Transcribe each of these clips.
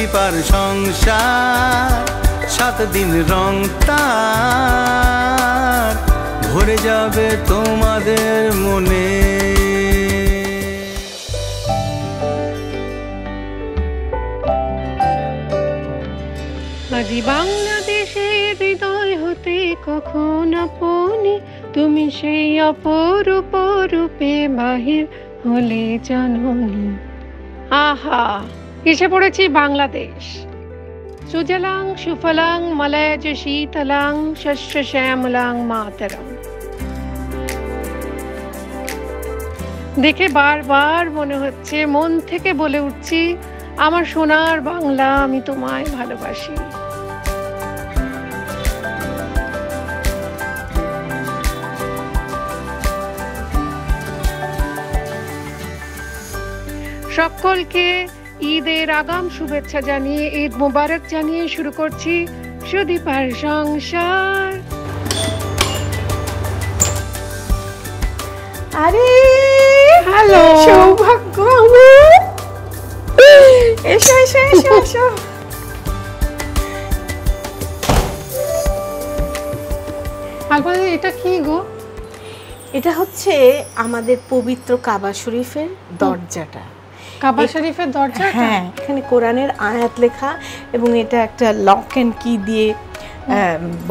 সুদীপার সংসার 7 দিন রং তার ভরে যাবে তোমাদের মনে। আজি বাংলাদেশের হৃদয় হতে কখন আপনি তুমি সেই অপরূপ রূপে বাহির হলে জননী। আহা, এসে পড়েছি বাংলাদেশ। সুজলাং সুফলাং মলয়জ শীতলাং শস্য শ্যামলাং মাতরম। দেখে বারবার মনে হচ্ছে, মন থেকে বলে উঠছি, আমার সোনার বাংলা, আমি তোমায় ভালোবাসি। সকলকে ঈদের আগাম শুভেচ্ছা জানিয়ে, ঈদ মোবারক জানিয়ে শুরু করছি সুদীপার সংসার। আরে হ্যালো, সৌভাগ্য আমার। এসো এসো এসো এসো। আলপনা, এটা কি গো? এটা হচ্ছে আমাদের পবিত্র কাবা শরীফের দরজাটা। কাবা শরীফের দরজা? হ্যাঁ, এখানে কোরআনের আয়াত লেখা এবং এটা একটা লক এন্ড কি দিয়ে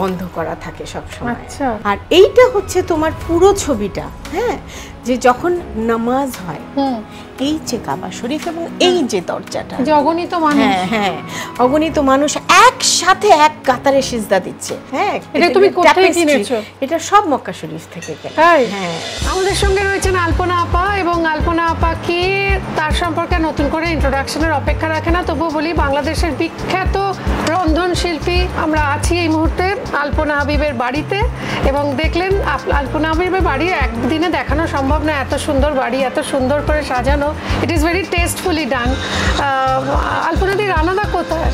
বন্ধ করা থাকে সব সময়। আচ্ছা। আর এইটা হচ্ছে তোমার পুরো ছবিটা, হ্যাঁ, যে যখন নামাজ হয় এই যে কাবা শরীফ এবং এই যে দরজাটা, যে অগণিত মানুষ, হ্যাঁ হ্যাঁ, অগণিত মানুষ একসাথে এক কাতারে সিজদা দিচ্ছে। হ্যাঁ, এটা তুমি কোথায় কিনেছো? এটা সব মক্কা শরীফ থেকে কেনা। তাই? হ্যাঁ। আমাদের সঙ্গে রয়েছেন আলপনা আপা, এবং আলপনা আপা কি তার সম্পর্কে নতুন করে ইন্ট্রোডাকশনের অপেক্ষা রাখে না, তবুও বলি বাংলাদেশের বিখ্যাত রন্ধন শিল্পী। আমরা আছি এই মুহূর্তে আলপনা হাবিবের বাড়িতে, এবং দেখলেন আলপনা হাবিবের বাড়ি একদিনে দেখানো সম্ভব না, এত সুন্দর বাড়ি, এত সুন্দর করে সাজানো। ইট ইজ ভেরি টেস্টফুলি ডান। আলপনা দি, রান্নাটা কোথায়?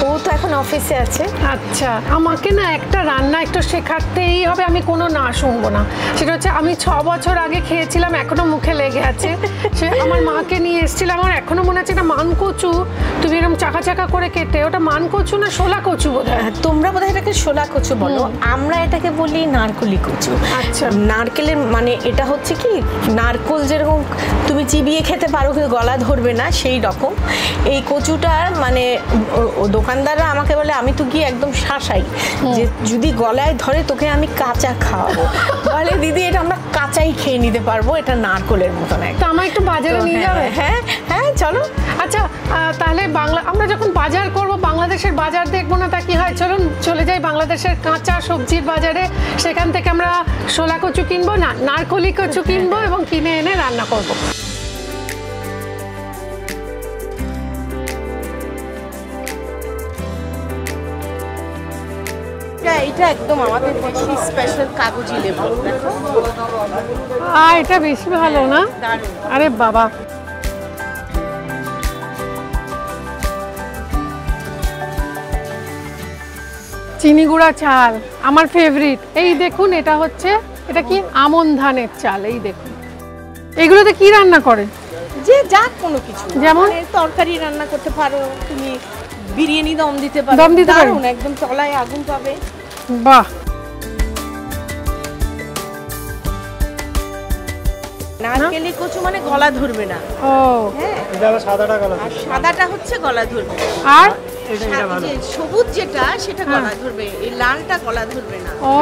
ও তো এখন অফিসে আছে। আচ্ছা, আমাকে না একটা রান্না একটু শেখাতেই হবে, আমি কোনো না শুনবো না। সেটা হচ্ছে, আমি 6 বছর আগে খেয়েছিলাম, এখনো মুখে লেগে আছে। সে আমার মাকে নিয়ে এসেছিলাম, আমার এখনো মনে আছে এটা মানকচু, তুমি এরকম চাকা চাকা করে কেটে, ওটা মানকচু না শোলা কচু বোধহয়? তোমরা বোধহয় এটাকে শোলা কচু বলো, আমরা এটাকে বলি নারকলি কচু। আচ্ছা। নারকেলের মানে এটা হচ্ছে কি, নারকল যেরকম তুমি চিবিয়ে খেতে পারো কিন্তু গলা ধরবে না, সেই রকম এই কচুটার মানে দোকানদাররা আমাকে বলে, আমি তো গিয়ে একদম শাসাই যে যদি গলায় ধরে তোকে আমি কাঁচা খাওয়াবো। বলে দিদি এটা আমরা কাঁচাই খেয়ে নিতে পারবো, এটা নারকলের মতন। তো আমার একটু বাজারে নিয়ে যাবে? হ্যাঁ হ্যাঁ, চলো। আচ্ছা, তাহলে আমরা যখন বাজার করব, বাংলাদেশের বাজার দেখবো না, তা কি হয়, চলুন চলে যাই বাংলাদেশের কাঁচা সবজির বাজারে। সেখান থেকে আমরা শোলা কচু কিনবো, না নারকলি কচু কিনবো, এবং কিনে এনে রান্না করবো। এটা একদম আমাদের দেশি স্পেশাল কাগজি লেবু, দেখো। এটা বেশি ভালো না? আরে বাবা, চিনি গুঁড়া চাল আমার ফেভারিট। এই দেখুন, এটা হচ্ছে, এটা কি আমন ধানের চাল। এই দেখুন, এগুলোতে কি রান্না করে? যে যা কোনো কিছু, যেমন তরকারি রান্না করতে পারো তুমি, বিরিয়ানি দম দিতে পারো, দম দিতে পারো, একদম তলায় আগুন পাবে। বাহ। নারকেলি কচু মানে গলা ধরবে না। ও হ্যাঁ, এটা সাদাটা গলা, আর সাদাটা হচ্ছে গলা ধরবে। আর সবুজ যেটা সেটা গলা ধরবে, এই লালটা গলা ধরবে না। ও,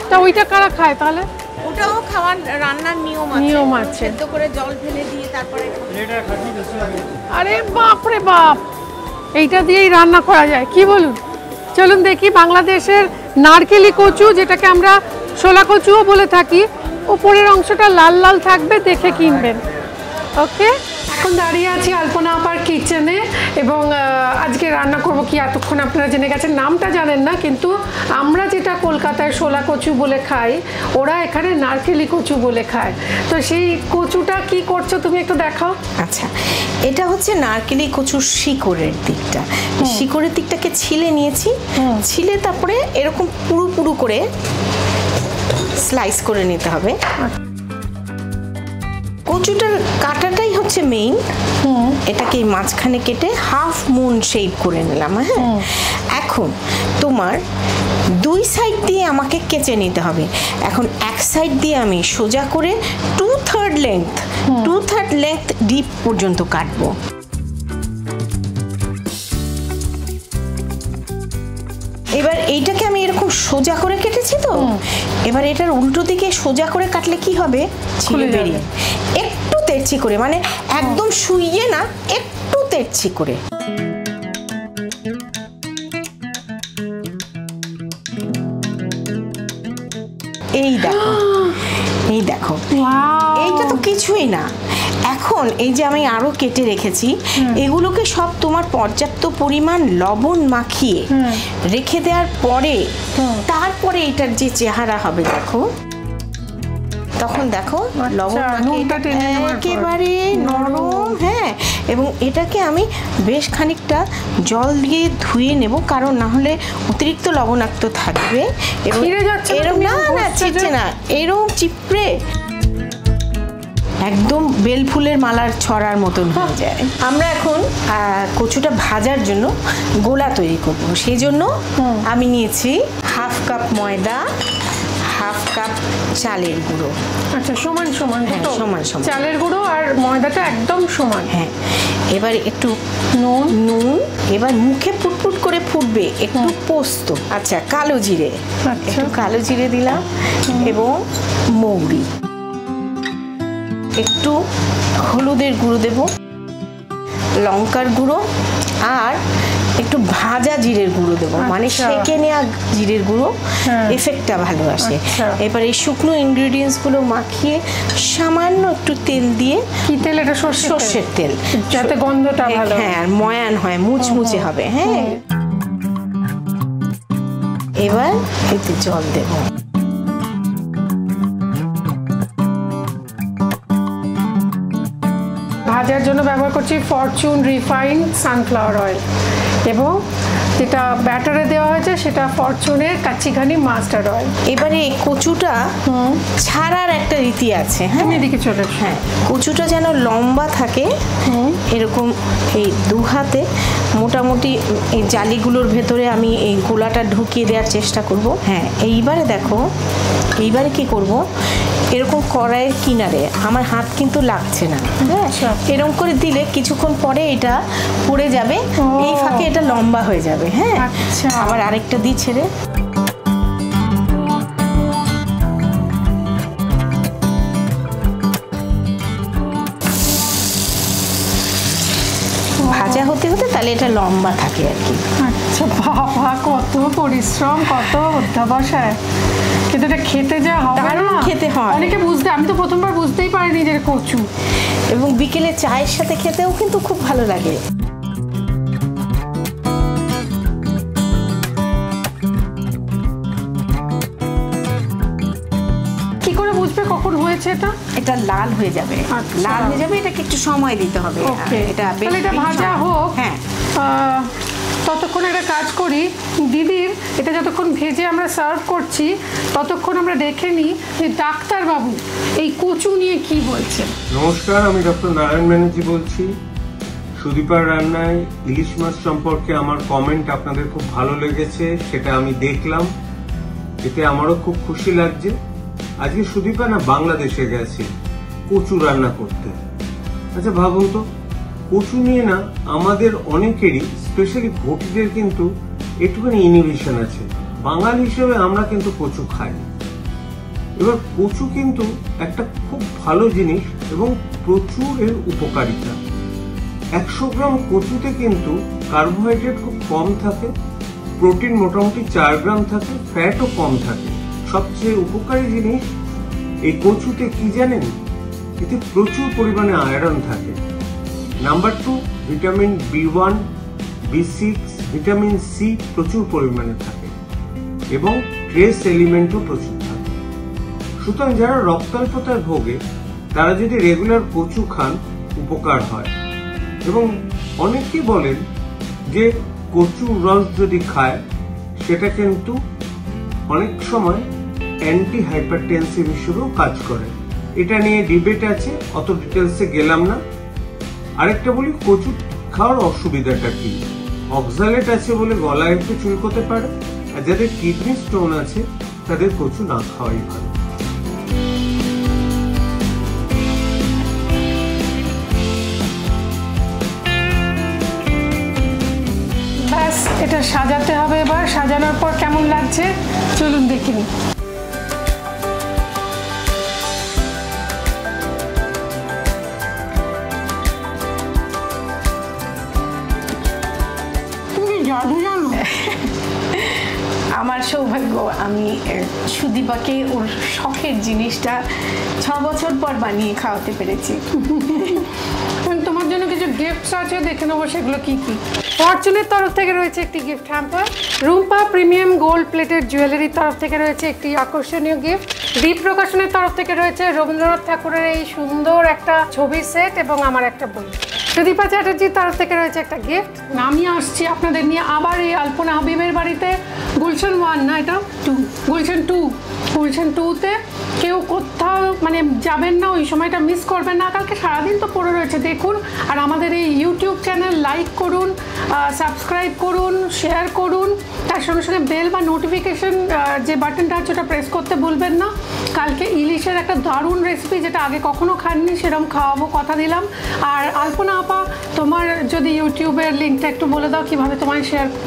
তা ওইটা কারা খায় তাহলে? ওটাও খাওয়ার রান্নার নিয়ম আছে। সেদ্ধ করে জল ঢেলে দিয়ে তারপরে। আরে বাপ রে বাপ, এইটা দিয়েই রান্না করা যায়, কি বলুন? চলুন দেখি বাংলাদেশের নারকেলি কচু, যেটাকে আমরা শোলা কচুও বলে থাকি। উপরের অংশটা লাল লাল থাকবে, দেখে কিনবেন। ওকে, এখন দাঁড়িয়ে আছি আলপনা আপার কিচেনে, এবং আজকে রান্না করব কি, এতক্ষণ আপনারা জেনে গেছেন, নামটা জানেন না, কিন্তু আমরা যেটা কলকাতায় শোলা কচু বলে খাই, ওরা এখানে নারকেলি কচু বলে খায়। তো সেই কচুটা কি করছো তুমি একটু দেখাও। আচ্ছা, এটা হচ্ছে নারকেলি কচুর শিকড়ের দিকটা। শিকড়ের দিকটাকে ছিলে নিয়েছি, ছিলে তারপরে এরকম পুরু পুরু করে স্লাইস করে নিতে হবে। কচুটার কাটাটাই হচ্ছে মেইন। এটাকে মাঝখানে কেটে হাফ মুন শেপ করে নিলাম। হ্যাঁ, এখন তোমার দুই সাইড দিয়ে আমাকে কেচে নিতে হবে। এখন এক সাইড দিয়ে আমি সোজা করে 2/3 লেংথ ডিপ পর্যন্ত কাটবো। এবার এইটাকে আমি এরকম সোজা করে কেটেছি তো, এবার এটার উল্টো দিকে সোজা করে কাটলে কি হবে, ছিঁড়ে বেরিয়ে একটু তেরছি করে, মানে একদম শুইয়ে না, একটু তেরছি করে। এই দেখো এইটা তো কিছুই না। এখন এই যে আমি আরো কেটে রেখেছি, এগুলোকে সব তোমার পর্যাপ্ত পরিমাণ লবণ মাখিয়ে রেখে দেওয়ার পরে তারপরে এটার যে চেহারা হবে দেখো, তখন দেখো লবণ একেবারে নরম। হ্যাঁ, এবং এটাকে আমি বেশ খানিকটা জল দিয়ে ধুয়ে নেব, কারণ না হলে অতিরিক্ত লবণাক্ত থাকবে এবং এরকম না ছিটছে না, এরকম চিপড়ে একদম বেল ফুলের মালার ছড়ার মতন হয়ে যায়। আমরা এখন কচুটা ভাজার জন্য গোলা তৈরি করব। সেই জন্য আমি নিয়েছি হাফ কাপ ময়দা, হাফ কাপ চালের গুঁড়ো। আচ্ছা, সমান সমান, সমান চালের গুঁড়ো আর ময়দাটা একদম সমান। হ্যাঁ, এবার একটু নুন, এবার মুখে ফুটফুট করে ফুটবে একটু পোস্ত, আচ্ছা কালো জিরে, একটু কালো জিরে দিলাম এবং মৌরি, একটু হলুদের গুঁড়ো দেব, লঙ্কার গুঁড়ো আর একটু ভাজা জিরের গুঁড়ো দেবো, মানে সেঁকে নেওয়া জিরের গুঁড়ো, এফেক্টটা ভালো আসে। এবার এই শুকনো ইনগ্রেডিয়েন্টস গুলো মাখিয়ে সামান্য একটু তেল দিয়ে, কি তেল এটা, সর্ষের তেল, যাতে গন্ধটা ভালো, হ্যাঁ আর ময়ান হয়, মুচমুচে হবে। হ্যাঁ, এবার এতে জল দেবো। ভাজার জন্য ব্যবহার করছি ফরচুন রিফাইন্ড সানফ্লাওয়ার অয়েল, এবং যেটা ব্যাটারে দেওয়া হয়েছে সেটা ফরচুনের কাচ্চিঘানি মাস্টার্ড অয়েল। এবারে এই কচুটা ছাড়ার একটা রীতি আছে। হ্যাঁ, এদিকে চলে। হ্যাঁ, কচুটা যেন লম্বা থাকে, এরকম এই দু হাতে মোটামুটি এই জালিগুলোর ভেতরে আমি এই গোলাটা ঢুকিয়ে দেওয়ার চেষ্টা করব। হ্যাঁ, এইবারে দেখো, এইবারে কি করব, এরকম কড়াইয়ের কিনারে আমার হাত কিন্তু লাগছে না। হ্যাঁ, এরকম করে দিলে কিছুক্ষণ পরে এটা পড়ে যাবে, এই ফাঁকে এটা লম্বা হয়ে যাবে। হ্যাঁ, আবার আরেকটা দিই ছেড়ে। ভাজা হতে হতে তাহলে এটা লম্বা থাকে আর কি। আচ্ছা, বাবা কত পরিশ্রম, কত অধ্যাবসায়, কিন্তু এটা খেতে যা হবে না, খেতে হয় অনেকে বুঝতে, আমি তো প্রথমবার বুঝতেই পারিনি যে কচু, এবং বিকেলে চায়ের সাথে খেতেও কিন্তু খুব ভালো লাগে। কি করে বুঝবে কখন হয়েছে এটা? এটা লাল হয়ে যাবে, লাল হয়ে যাবে, এটাকে একটু সময় দিতে হবে। এটা ভাজা হোক। হ্যাঁ, ততক্ষণ একটা কাজ করি, দিদির এটা যতক্ষণ ভেজে আমরা সার্ভ করছি ততক্ষণ আমরা দেখে নিই যে ডাক্তারবাবু এই কচু নিয়ে কি বলছেন। নমস্কার, আমি ডক্টর নারায়ণ ব্যানার্জি বলছি। সুদীপার রান্নায় ইলিশ মাছ সম্পর্কে আমার কমেন্ট আপনাদের খুব ভালো লেগেছে, সেটা আমি দেখলাম, এতে আমারও খুব খুশি লাগছে। আজকে সুদীপা না বাংলাদেশে গেছে কচু রান্না করতে। আচ্ছা ভাবুন তো, কচু নিয়ে না আমাদের অনেকেরই, স্পেশালি ঘটিদের কিন্তু একটুখানি ইনহিবিশন আছে। বাঙালি হিসেবে আমরা কিন্তু কচু খাই। এবার কচু কিন্তু একটা খুব ভালো জিনিস এবং প্রচুর এর উপকারিতা। 100 গ্রাম কচুতে কিন্তু কার্বোহাইড্রেট খুব কম থাকে, প্রোটিন মোটামুটি 4 গ্রাম থাকে, ফ্যাটও কম থাকে। সবচেয়ে উপকারী জিনিস এই কচুতে কি জানেন, এতে প্রচুর পরিমাণে আয়রন থাকে। Number 2, vitamin B1, B6, vitamin C প্রচুর পরিমাণে থাকে এবং ট্রেস এলিমেন্টও প্রচুর থাকে। সুতরাং যারা রক্তাল্পতায় ভোগে তারা যদি রেগুলার কচু খান উপকার হয়। এবং অনেকেই বলেন যে কচু রস যদি খায় সেটা কিন্তু অনেক সময় অ্যান্টি হাইপারটেনসিভ হিসেবেও কাজ করে। এটা নিয়ে ডিবেট আছে, অত ডিটেলসে গেলাম না। আরেকটা বলি, কচু খাওয়ার অসুবিধাটা কি? অক্সালেট আছে বলে গলায় একটু চুলকোতে পারে, আর যাদের কিডনি স্টোন আছে তাদের কচু না খাওয়াই ভালো। ব্যাস, এটা সাজাতে হবে এবার। সাজানোর পর কেমন লাগছে চলুন দেখে নিই। আমার সৌভাগ্য, আমি সুদীপাকে ওর শখের জিনিসটা 6 বছর পর বানিয়ে খাওয়াতে পেরেছি। তোমার জন্য কিছু গিফটস আছে, দেখে নেবো সেগুলো কি কি। ফরচুনের তরফ থেকে রয়েছে একটি gift hamper, Rumpa premium gold plated জুয়েলারির তরফ থেকে রয়েছে একটি আকর্ষণীয় গিফট, দীপ প্রকাশনের তরফ থেকে রয়েছে রবীন্দ্রনাথ ঠাকুরের এই সুন্দর একটা ছবির সেট এবং আমার একটা বই। সুদীপা চ্যাটার্জির তরফ থেকে রয়েছে একটা গিফট। আমি আসছি আপনাদের নিয়ে আবার এই আলপনা হাবিবের বাড়িতে, গুলশান 1 না, এটা 2, গুলশান 2। গুলশান 2তে কেউ কোথাও মানে যাবেন না, ওই সময়টা মিস করবেন না। কালকে সারাদিন তো পড়ে রয়েছে, দেখুন। আর আমাদের এই ইউটিউব চ্যানেল লাইক করুন, সাবস্ক্রাইব করুন, শেয়ার করুন, তার সঙ্গে সঙ্গে বেল বা নোটিফিকেশন যে বাটনটা আছে ওটা প্রেস করতে ভুলবেন না। কালকে ইলিশের একটা দারুণ রেসিপি, যেটা আগে কখনো খাননি, সেরকম খাওয়াবো, কথা দিলাম। আর আলপনা আপা, তোমার যদি ইউটিউবের লিঙ্কটা একটু বলে দাও, কিভাবে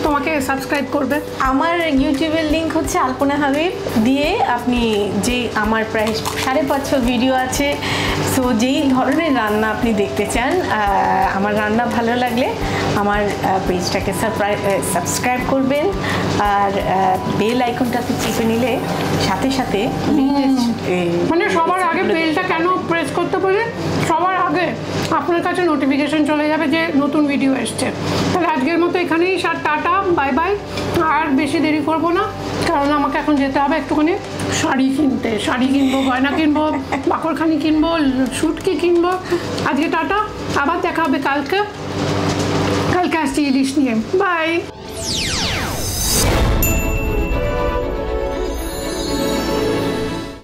তোমাকে সাবস্ক্রাইব করবে। আমার ইউটিউবের লিঙ্ক হচ্ছে আলপনা হাবিব দিয়ে আপনি যে আমার প্রায় 550 ভিডিও আছে। সো যেই ধরনের রান্না আপনি দেখতে চান, আমার রান্না ভালো লাগলে আমার পেজটাকে সাবস্ক্রাইব করবেন, আর বেল আইকনটাতে চেপে নিলে সাথে সাথে মানে সবার আগে বেলটা কেন প্রেস করতে বলে, সবার আগে আপনার কাছে নোটিফিকেশন চলে যাবে যে নতুন ভিডিও এসছে। তাহলে আজকের মতো এখানেই টাটা, বাই বাই। আর বেশি দেরি করবো না, কারণ আমাকে এখন যেতে হবে একটুখানি শাড়ি কিনতে। শাড়ি কিনবো, গয়না কিনবো, বাকরখানি কিনবো, শুটকি কিনবো। আজকে টাটা, আবার দেখা হবে কালকে। কালকে আসছি ইলিশ নিয়ে। বাই।